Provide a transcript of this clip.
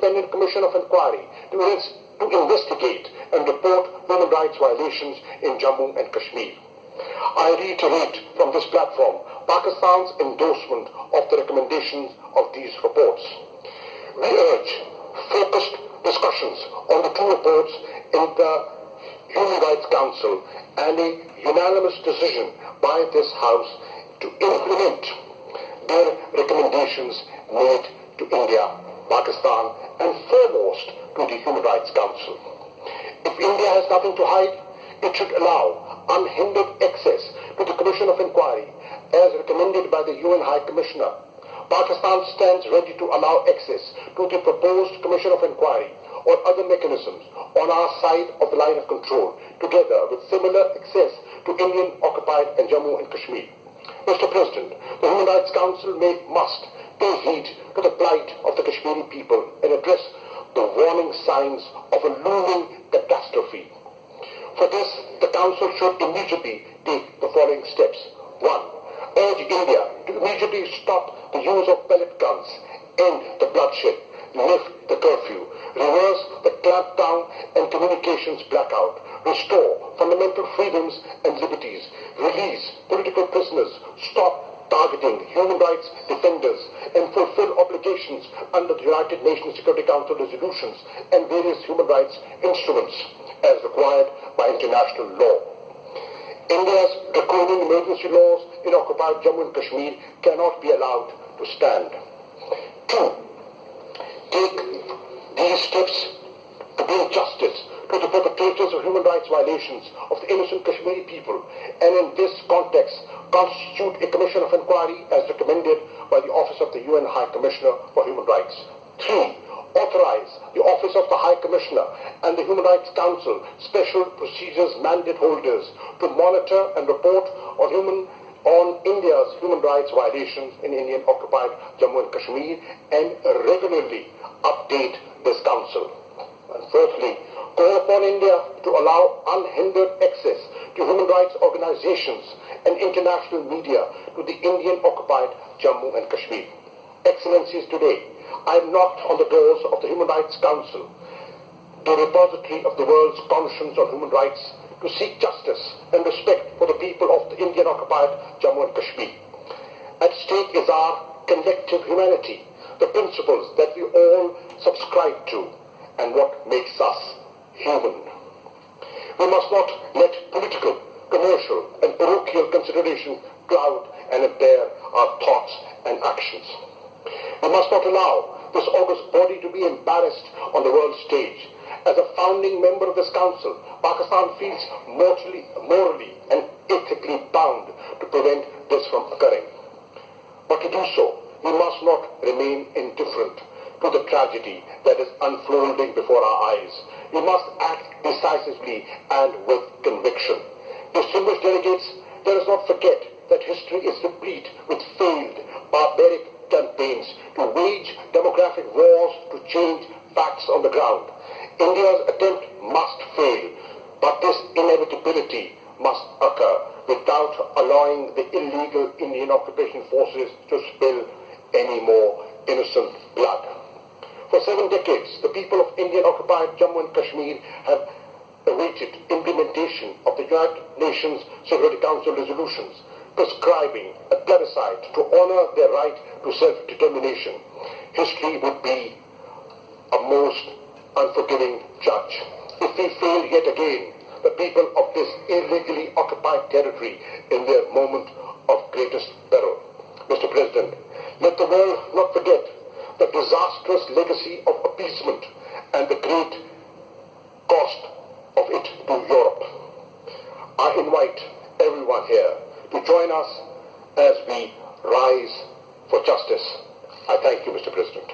independent commission of inquiry to investigate and report human rights violations in Jammu and Kashmir. I reiterate from this platform Pakistan's endorsement of the recommendations of these reports. We urge focused discussions on the two reports in the Human Rights Council and a unanimous decision by this House to implement their recommendations made to India, Pakistan, and foremost to the Human Rights Council. If India has nothing to hide, it should allow unhindered access to the Commission of Inquiry as recommended by the UN High Commissioner. Pakistan stands ready to allow access to the proposed Commission of Inquiry or other mechanisms on our side of the line of control, together with similar access to Indian-occupied and Jammu and Kashmir. Mr. President, the Human Rights Council must pay heed to the plight of the Kashmiri people and address the warning signs of a looming catastrophe. For this, the Council should immediately take the following steps. 1. Urge India to immediately stop the use of pellet guns, end the bloodshed, lift the curfew, reverse the clampdown and communications blackout, restore fundamental freedoms and liberties, release political prisoners, stop targeting human rights defenders, and fulfill obligations under the United Nations Security Council resolutions and various human rights instruments as required by international law. India's draconian emergency laws in occupied Jammu and Kashmir cannot be allowed to stand. 2. Take these steps to bring justice to the perpetrators of human rights violations of the innocent Kashmiri people, and in this context constitute a commission of inquiry as recommended by the Office of the UN High Commissioner for Human Rights. 3. Authorize the Office of the High Commissioner and the Human Rights Council special procedures mandate holders to monitor and report on India's human rights violations in Indian-occupied Jammu and Kashmir and regularly update this council. And fourthly, call upon India to allow unhindered access to human rights organizations and international media to the Indian-occupied Jammu and Kashmir. Excellencies, today I have knocked on the doors of the Human Rights Council, the repository of the world's conscience on human rights, to seek justice and respect for the people of the Indian-occupied Jammu and Kashmir. At stake is our collective humanity, the principles that we all subscribe to, and what makes us human. We must not let political, commercial, and parochial consideration cloud and impair our thoughts and actions. We must not allow this august body to be embarrassed on the world stage. As a founding member of this council, Pakistan feels morally and ethically bound to prevent this from occurring. But to do so, we must not remain indifferent to the tragedy that is unfolding before our eyes. We must act decisively and with conviction. Distinguished delegates, let us not forget that history is replete with failed, barbaric campaigns to wage demographic wars to change facts on the ground. India's attempt must fail, but this inevitability must occur without allowing the illegal Indian occupation forces to spill any more innocent blood. For 7 decades, the people of Indian-occupied Jammu and Kashmir have awaited implementation of the United Nations Security Council resolutions prescribing a plebiscite to honor their right to self-determination. History would be a most unforgiving judge. If we fail yet again, the people of this illegally occupied territory in their moment of greatest peril. Mr. President, let the world not forget the disastrous legacy of appeasement and the great cost of it to Europe. I invite everyone here to join us as we rise for justice. I thank you, Mr. President.